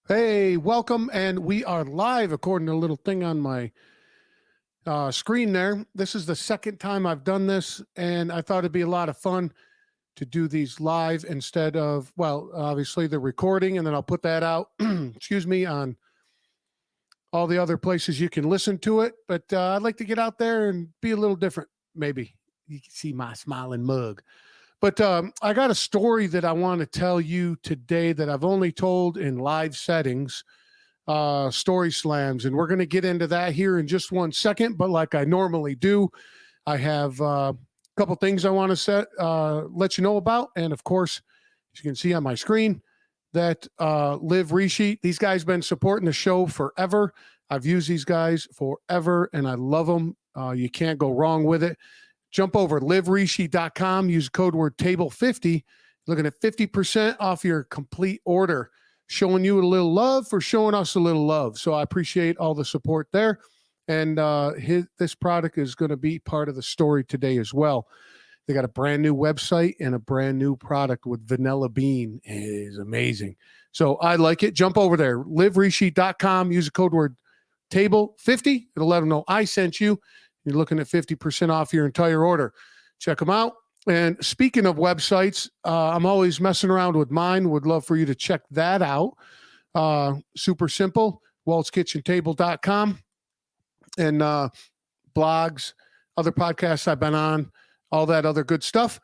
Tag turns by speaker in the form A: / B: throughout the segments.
A: Hey, welcome. And we are live according to a little thing on my screen there. This is the second time I've done this, and I thought it'd be a lot of fun to do these live instead of, well, obviously the recording, and then I'll put that out, excuse me, on all the other places you can listen to it. But I'd like to get out there and be a little different, maybe. You can see my smiling mug. But I got a story that I want to tell you today that I've only told in live settings, story slams, and we're going to get into that here in just 1 second. But like I normally do, I have a couple things I want to let you know about, and of course, as you can see on my screen, that Live Resheet. These guys been supporting the show forever. I've used these guys forever, and I love them. You can't go wrong with it. Jump over liveresheet.com, use code word table50, looking at 50% off your complete order, showing you a little love for showing us a little love. So I appreciate all the support there. And this product is going to be part of the story today as well. They got a brand new website and a brand new product with Vanilla Bean. It is amazing. So I like it. Jump over there, liveresheet.com, use the code word table50. It'll let them know I sent you. You're looking at 50% off your entire order. Check them out. And speaking of websites, I'm always messing around with mine. Would love for you to check that out. Super simple, waltzkitchentable.com. And blogs, other podcasts I've been on, all that other good stuff.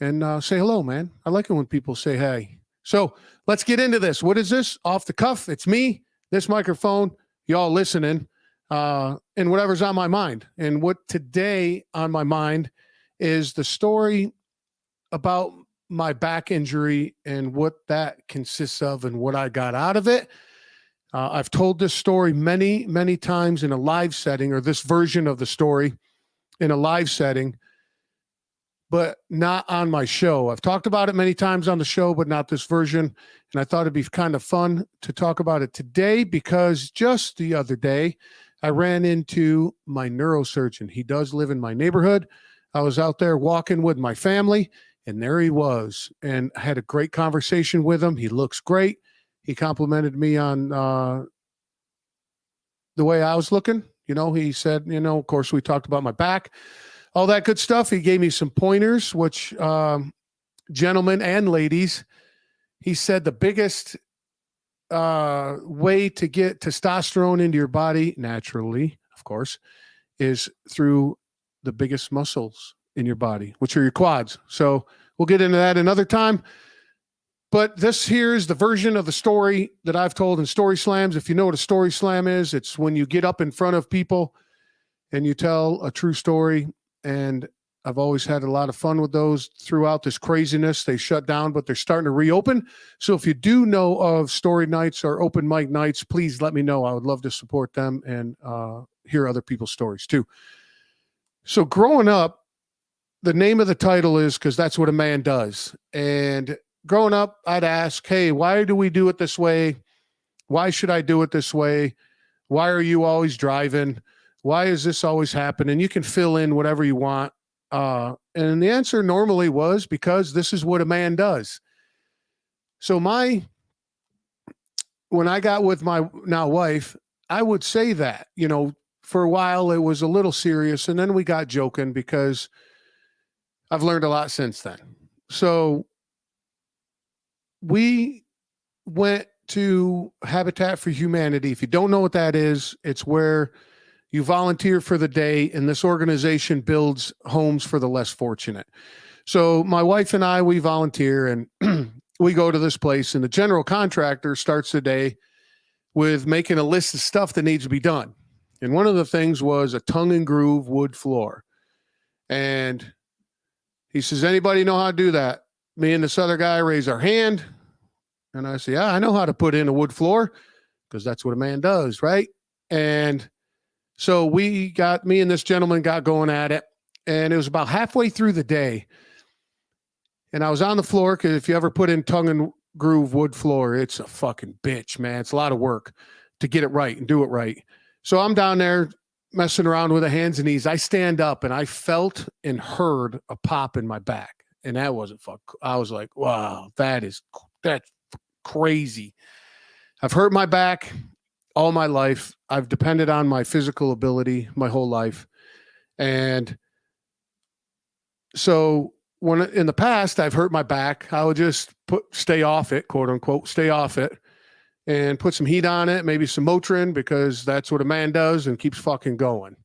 A: And say hello, man. I like it when people say hey. So let's get into this. What is this? Off the cuff. It's me, this microphone, y'all listening. And whatever's on my mind. And what today on my mind is the story about my back injury and what that consists of and what I got out of it. I've told this story many, many times in a live setting, or this version of the story in a live setting, but not on my show. I've talked about it many times on the show, but not this version. And I thought it'd be kind of fun to talk about it today because just the other day, I ran into my neurosurgeon. He does live in my neighborhood. I was out there walking with my family, and there he was. And I had a great conversation with him. He looks great. He complimented me on the way I was looking. You know, he said, of course, we talked about my back, all that good stuff. He gave me some pointers, which gentlemen and ladies, he said the biggest way to get testosterone into your body naturally, of course, is through the biggest muscles in your body, which are your quads. So we'll get into that another time. But this here is the version of the story that I've told in Story Slams. If you know what a Story Slam is, it's when you get up in front of people and you tell a true story. And I've always had a lot of fun with those throughout this craziness. They shut down, but they're starting to reopen. So if you do know of story nights or open mic nights, please let me know. I would love to support them and hear other people's stories too. So growing up, the name of the title is because that's what a man does. And growing up, I'd ask, hey, why do we do it this way? Why should I do it this way? Why are you always driving? Why is this always happening? You can fill in whatever you want. And the answer normally was because this is what a man does. So when I got with my now wife, I would say that, for a while it was a little serious, and then we got joking because I've learned a lot since then. So we went to Habitat for Humanity. If you don't know what that is, it's where you volunteer for the day, and this organization builds homes for the less fortunate. So my wife and I, we volunteer, and we go to this place, and the general contractor starts the day with making a list of stuff that needs to be done. And one of the things was a tongue and groove wood floor. And he says, anybody know how to do that? Me and this other guy raise our hand. And I say, yeah, I know how to put in a wood floor because that's what a man does, right? And so me and this gentleman got going at it, and it was about halfway through the day. And I was on the floor because if you ever put in tongue and groove wood floor, it's a fucking bitch, man. It's a lot of work to get it right and do it right. So I'm down there messing around with the hands and knees. I stand up and I felt and heard a pop in my back. And that wasn't I was like, wow, that's crazy. I've hurt my back all my life. I've depended on my physical ability my whole life. And so when in the past I've hurt my back, I would just stay off it, quote unquote, stay off it and put some heat on it, maybe some Motrin, because that's what a man does and keeps fucking going.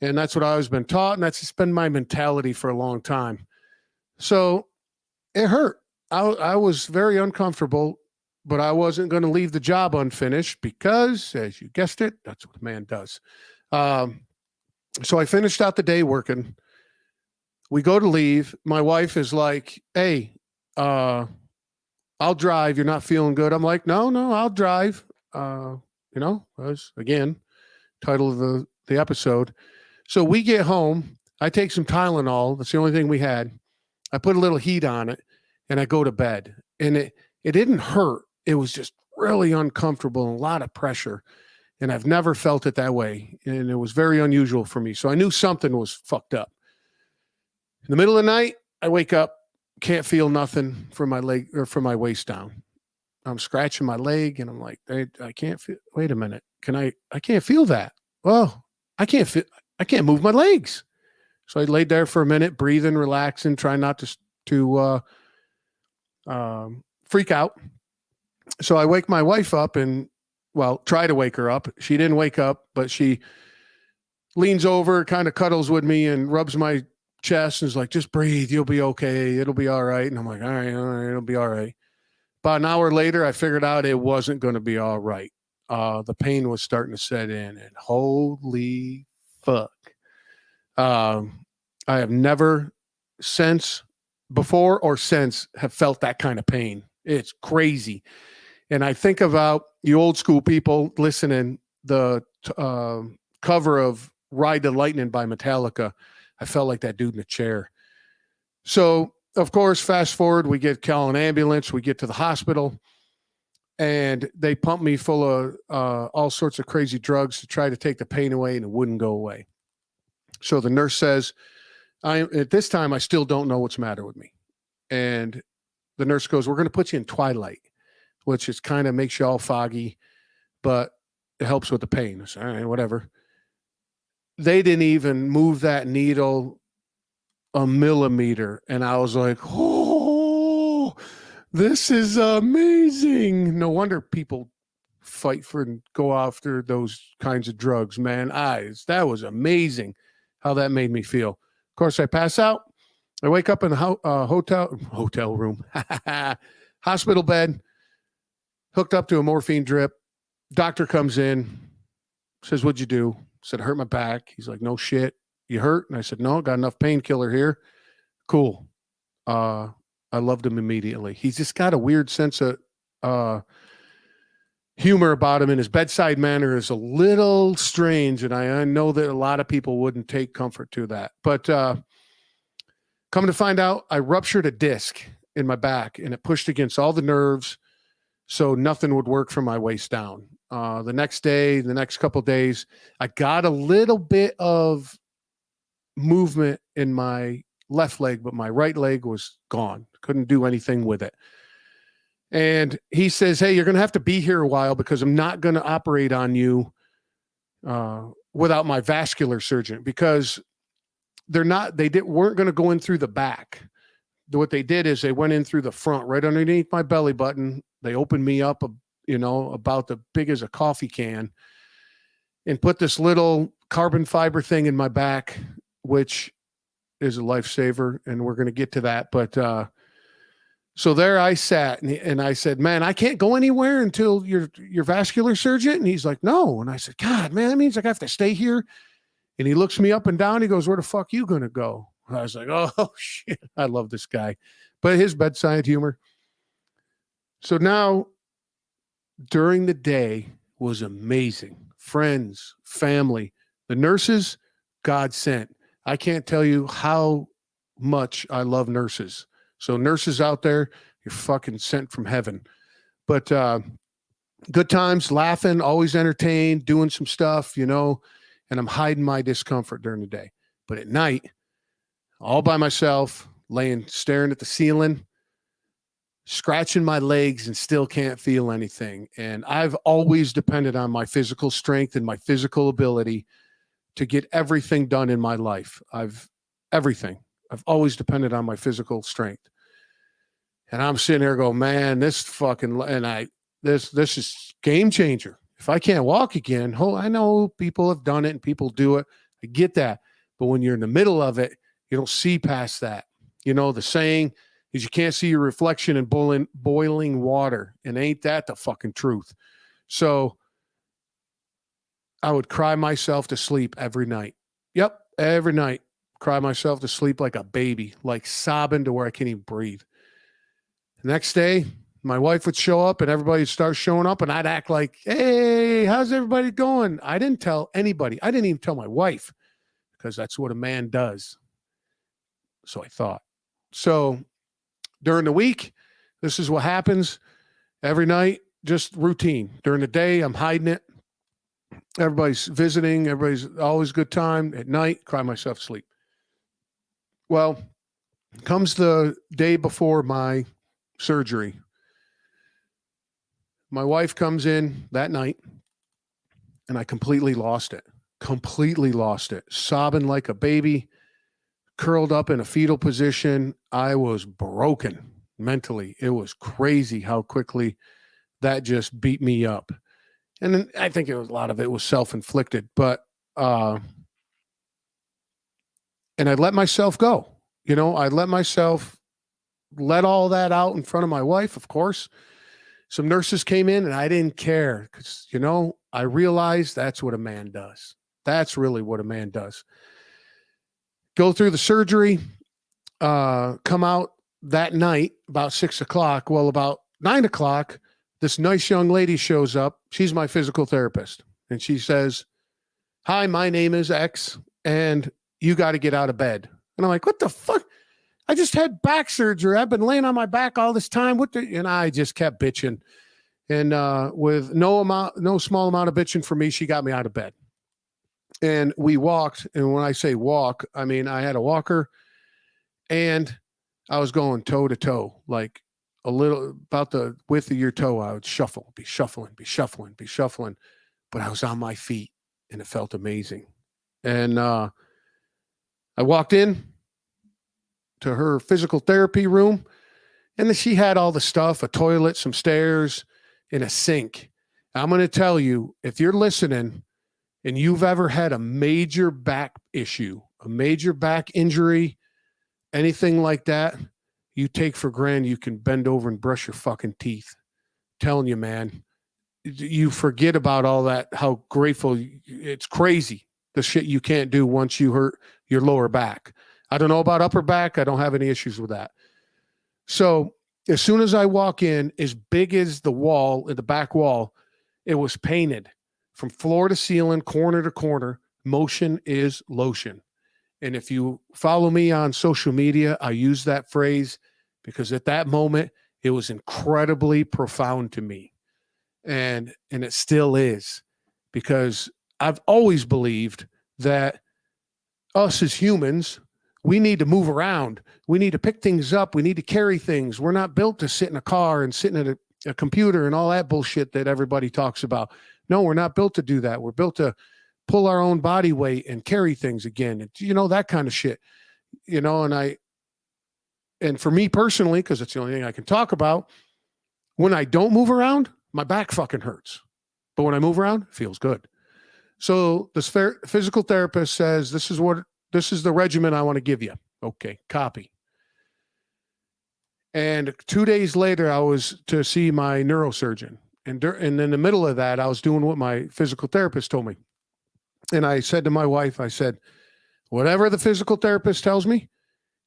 A: And that's what I've always been taught. And that's just been my mentality for a long time. So it hurt. I was very uncomfortable, but I wasn't going to leave the job unfinished because, as you guessed it, that's what a man does. So I finished out the day working. We go to leave. My wife is like, hey, I'll drive. You're not feeling good. I'm like, no, I'll drive. As again, title of the episode. So we get home. I take some Tylenol. That's the only thing we had. I put a little heat on it and I go to bed. And it didn't hurt. It was just really uncomfortable and a lot of pressure. And I've never felt it that way. And it was very unusual for me. So I knew something was fucked up. In the middle of the night, I wake up, can't feel nothing from my leg or from my waist down. I'm scratching my leg and I'm like, I can't feel, wait a minute. I can't feel that. Well, I can't move my legs. So I laid there for a minute, breathing, relaxing, trying not to freak out. So I wake my wife up and, try to wake her up. She didn't wake up, but she leans over, kind of cuddles with me and rubs my chest and is like, just breathe. You'll be okay. It'll be all right. And I'm like, all right, it'll be all right. About an hour later, I figured out it wasn't going to be all right. The pain was starting to set in and holy fuck. I have never before or since have felt that kind of pain. It's crazy. And I think about you old school people listening, the cover of Ride the Lightning by Metallica. I felt like that dude in a chair. So, of course, fast forward, we call an ambulance, we get to the hospital, and they pump me full of all sorts of crazy drugs to try to take the pain away, and it wouldn't go away. So the nurse says, at this time, I still don't know what's the matter with me. And the nurse goes, we're going to put you in twilight, which is kind of makes you all foggy, but it helps with the pain. I said, all right, whatever. They didn't even move that needle a millimeter. And I was like, oh, this is amazing. No wonder people fight for and go after those kinds of drugs, man. That was amazing how that made me feel. Of course, I pass out. I wake up in the hotel room, hospital bed, hooked up to a morphine drip. Doctor comes in, says, what'd you do? Said, I hurt my back. He's like, no shit. You hurt? And I said, no, got enough painkiller here. Cool. I loved him immediately. He's just got a weird sense of humor about him, and his bedside manner is a little strange. And I know that a lot of people wouldn't take comfort to that. But coming to find out, I ruptured a disc in my back, and it pushed against all the nerves, so nothing would work from my waist down. The next day, the next couple of days, I got a little bit of movement in my left leg, but my right leg was gone. Couldn't do anything with it. And he says, hey, you're going to have to be here a while because I'm not going to operate on you without my vascular surgeon, because weren't going to go in through the back. What they did is they went in through the front, right underneath my belly button. They opened me up, about the big as a coffee can, and put this little carbon fiber thing in my back, which is a lifesaver. And we're going to get to that. But so there I sat and I said, man, I can't go anywhere until your vascular surgeon. And he's like, no. And I said, God, man, that means I have to stay here. And he looks me up and down. He goes, where the fuck you going to go? And I was like, oh shit. I love this guy, but his bedside humor. So now during the day was amazing. Friends, family, the nurses, God sent. I can't tell you how much I love nurses. So nurses out there, you're fucking sent from heaven. But good times, laughing, always entertained, doing some stuff, and I'm hiding my discomfort during the day. But at night, all by myself, staring at the ceiling, scratching my legs and still can't feel anything. And I've always depended on my physical strength and my physical ability to get everything done in my life. Everything. I've always depended on my physical strength. And I'm sitting there going, man, this is game changer. If I can't walk again, I know people have done it and people do it. I get that. But when you're in the middle of it, you don't see past that. You know, the saying is you can't see your reflection in boiling water. And ain't that the fucking truth? So I would cry myself to sleep every night. Yep, every night. Cry myself to sleep like a baby, like sobbing to where I can't even breathe. The next day, my wife would show up and everybody would start showing up and I'd act like, hey, how's everybody going? I didn't tell anybody. I didn't even tell my wife because that's what a man does. So I thought. So during the week, this is what happens every night, just routine. During the day, I'm hiding it. Everybody's visiting. Everybody's always a good time. At night, cry myself to sleep. Well, comes the day before my surgery. My wife comes in that night and I completely lost it. Sobbing like a baby, curled up in a fetal position. I was broken mentally. It was crazy how quickly that just beat me up. And then I think a lot of it was self-inflicted, but, and I let myself go. You know, I let all that out in front of my wife, of course. Some nurses came in and I didn't care because, you know, I realized that's what a man does. That's really what a man does. Go through the surgery, come out that night about 6:00. Well, about 9:00, this nice young lady shows up. She's my physical therapist. And she says, hi, my name is X and you got to get out of bed. And I'm like, what the fuck? I just had back surgery. I've been laying on my back all this time. And I just kept bitching. And with no small amount of bitching for me, she got me out of bed. And we walked. And when I say walk, I mean, I had a walker and I was going toe to toe, like a little about the width of your toe. I would be shuffling. But I was on my feet and it felt amazing. And I walked in to her physical therapy room and then she had all the stuff, a toilet, some stairs, and a sink. I'm going to tell you, if you're listening and you've ever had a major back issue, a major back injury, anything like that, you take for granted you can bend over and brush your fucking teeth. I'm telling you, man, you forget about all that, how grateful. It's crazy the shit you can't do once you hurt your lower back. I don't know about upper back. I don't have any issues with that. So as soon as I walk in, as big as the wall, the back wall, it was painted from floor to ceiling, corner to corner. Motion is lotion. And if you follow me on social media, I use that phrase because at that moment, it was incredibly profound to me. And it still is, because I've always believed that us as humans, we need to move around. We need to pick things up. We need to carry things. We're not built to sit in a car and sit in a computer and all that bullshit that everybody talks about. No, we're not built to do that. We're built to pull our own body weight and carry things again. And, you know, that kind of shit, you know, and for me personally, because it's the only thing I can talk about, when I don't move around, my back fucking hurts. But when I move around, it feels good. So this physical therapist says, this is the regimen I want to give you. Okay, copy. And 2 days later, I was to see my neurosurgeon. And in the middle of that, I was doing what my physical therapist told me. And I said to my wife, I said, whatever the physical therapist tells me,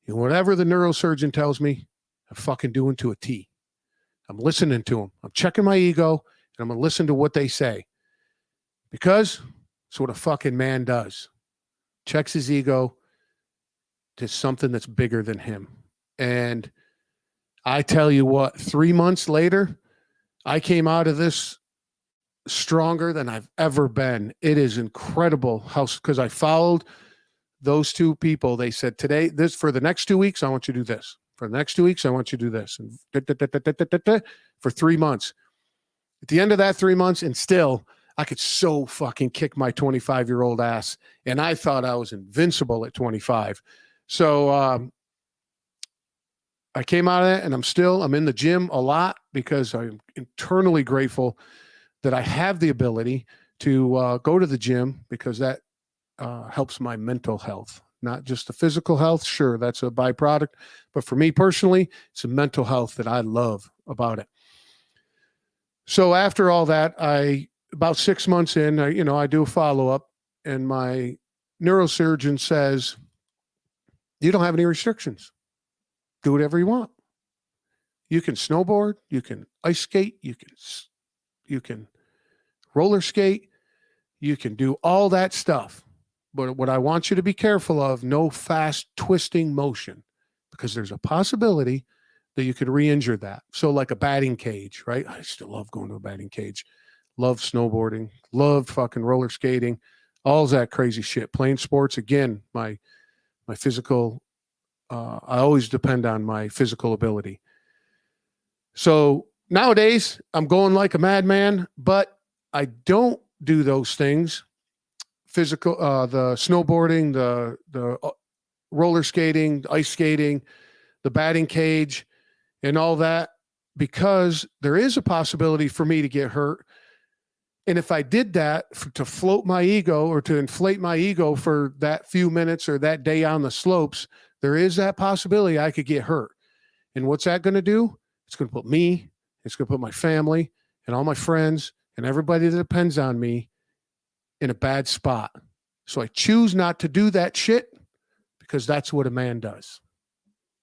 A: and whatever the neurosurgeon tells me, I'm fucking doing to a T. I'm listening to them. I'm checking my ego, and I'm going to listen to what they say. Because it's what a fucking man does. Checks his ego to something that's bigger than him. And I tell you what, 3 months later, I came out of this stronger than I've ever been. It is incredible how, because I followed those two people. They said, today, this for the next 2 weeks, I want you to do this. For the next 2 weeks, I want you to do this. And for 3 months. At the end of that 3 months, and still, I could so fucking kick my 25-year-old ass. And I thought I was invincible at 25. So I came out of it, and I'm in the gym a lot because I'm internally grateful that I have the ability to go to the gym, because that helps my mental health, not just the physical health. Sure, that's a byproduct. But for me personally, it's the mental health that I love about it. So after all that, about 6 months in, I do a follow-up, and my neurosurgeon says, you don't have any restrictions. Do whatever you want. You can snowboard, you can ice skate, you can roller skate, you can do all that stuff. But what I want you to be careful of, no fast twisting motion, because there's a possibility that you could re-injure that. So like a batting cage, right? I still love going to a batting cage. Love snowboarding, love fucking roller skating, all that crazy shit. Playing sports, again, my physical, I always depend on my physical ability. So nowadays, I'm going like a madman, but I don't do those things. Physical, the snowboarding, the roller skating, ice skating, the batting cage, and all that, because there is a possibility for me to get hurt. And if I did that to float my ego or to inflate my ego for that few minutes or that day on the slopes, there is that possibility I could get hurt. And what's that going to do? It's going to put me, it's going to put my family and all my friends and everybody that depends on me in a bad spot. So I choose not to do that shit, because that's what a man does.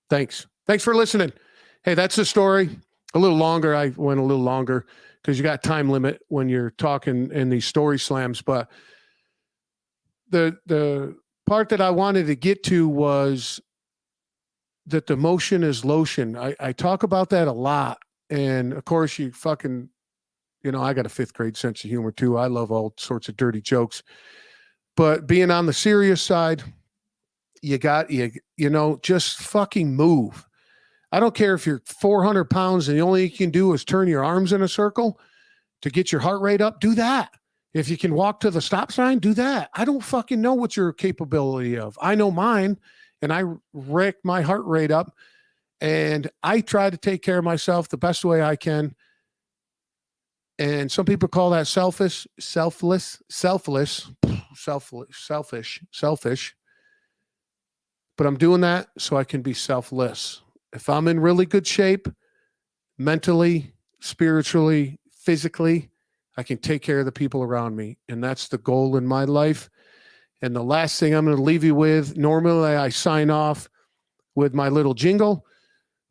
A: Thanks for listening. Hey, that's the story. A little longer. I went a little longer because you got time limit when you're talking in these story slams. But the part that I wanted to get to was that the motion is lotion. I talk about that a lot. And of course, you fucking, I got a 5th grade sense of humor too. I love all sorts of dirty jokes. But being on the serious side, just fucking move. I don't care if you're 400 pounds and the only thing you can do is turn your arms in a circle to get your heart rate up. Do that. If you can walk to the stop sign, do that. I don't fucking know what your capability of. I know mine, and I rack my heart rate up, and I try to take care of myself the best way I can. And some people call that selfish. But I'm doing that so I can be selfless. If I'm in really good shape, mentally, spiritually, physically, I can take care of the people around me. And that's the goal in my life. And the last thing I'm going to leave you with, normally I sign off with my little jingle,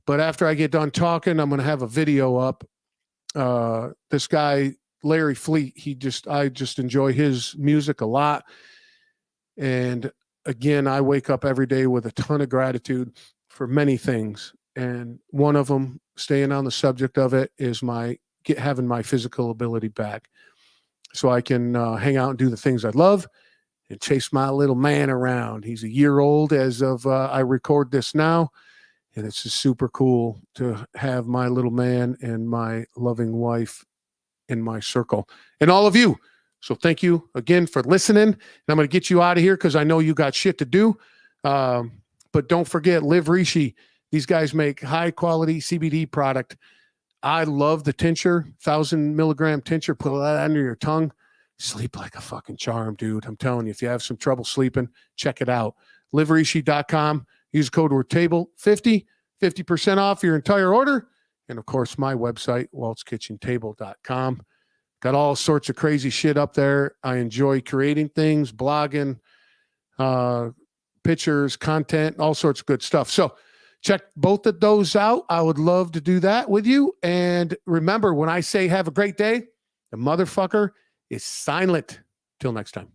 A: but after I get done talking, I'm going to have a video up. This guy, Larry Fleet, I just enjoy his music a lot. And again, I wake up every day with a ton of gratitude for many things. And one of them, staying on the subject of it, is having my physical ability back, so I can hang out and do the things I love and chase my little man around. He's a year old as of I record this now. And it's just super cool to have my little man and my loving wife in my circle, and all of you. So thank you again for listening. And I'm going to get you out of here because I know you got shit to do. But don't forget, Live Rishi. These guys make high quality CBD product. I love the tincture, 1,000 milligram tincture. Put that under your tongue. Sleep like a fucking charm, dude. I'm telling you, if you have some trouble sleeping, check it out. LiveRishi.com. Use code word table 50% off your entire order. And of course, my website, waltzkitchentable.com. Got all sorts of crazy shit up there. I enjoy creating things, blogging, pictures, content, all sorts of good stuff. So check both of those out. I would love to do that with you. And remember, when I say have a great day, the motherfucker is silent. Till next time.